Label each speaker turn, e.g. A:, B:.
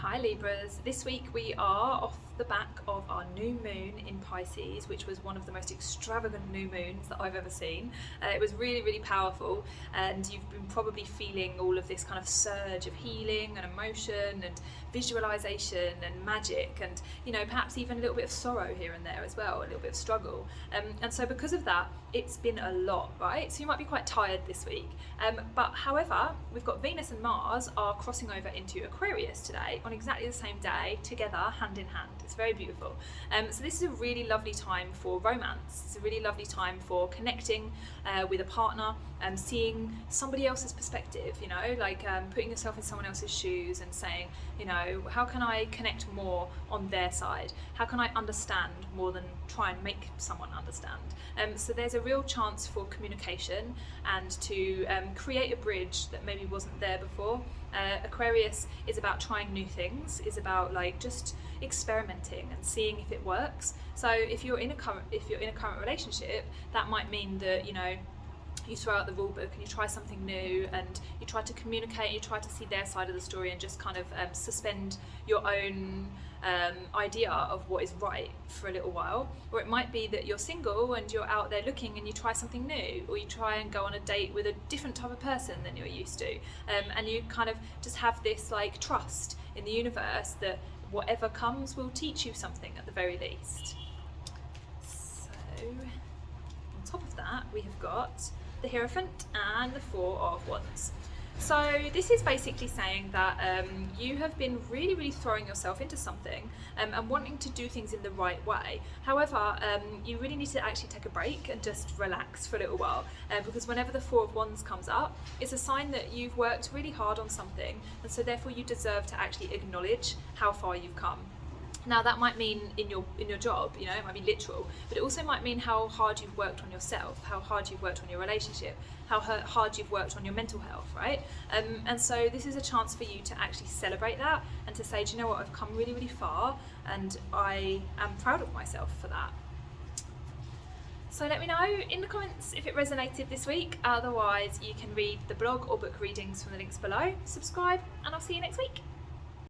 A: Hi Libras, this week we are off the back of our new moon in Pisces, which was one of the most extravagant new moons that I've ever seen. It was really powerful, and you've been probably feeling all of this kind of surge of healing and emotion and visualization and magic, and perhaps even a little bit of sorrow here and there as well, a little bit of struggle. And so because of that, it's been a lot, right? So you might be quite tired this week. But however, we've got Venus and Mars are crossing over into Aquarius today on exactly the same day, together, hand in hand. It's very beautiful. So this is a really lovely time for romance. It's a really lovely time for connecting with a partner, seeing somebody else's perspective, putting yourself in someone else's shoes and saying, how can I connect more on their side? How can I understand more than try and make someone understand? So there's a real chance for communication and to create a bridge that maybe wasn't there before. Aquarius is about trying new things, is about just experimenting and seeing if it works. So if you're in a current relationship, that might mean that you throw out the rule book and you try something new and you try to communicate, you try to see their side of the story and just kind of suspend your own idea of what is right for a little while. Or it might be that you're single and you're out there looking and you try something new, or you try and go on a date with a different type of person than you're used to, and you kind of just have this trust in the universe that whatever comes will teach you something at the very least. So on top of that, we have got the Hierophant and the Four of Wands. So this is basically saying that you have been really throwing yourself into something and wanting to do things in the right way. However, you really need to actually take a break and just relax for a little while, because whenever the Four of Wands comes up, it's a sign that you've worked really hard on something, and so therefore you deserve to actually acknowledge how far you've come. Now that might mean in your job, it might be literal, but it also might mean how hard you've worked on yourself, how hard you've worked on your relationship, how hard you've worked on your mental health, right? And so this is a chance for you to actually celebrate that and to say, do you know what, I've come really far and I am proud of myself for that. So let me know in the comments if it resonated this week. Otherwise, you can read the blog or book readings from the links below. Subscribe and I'll see you next week.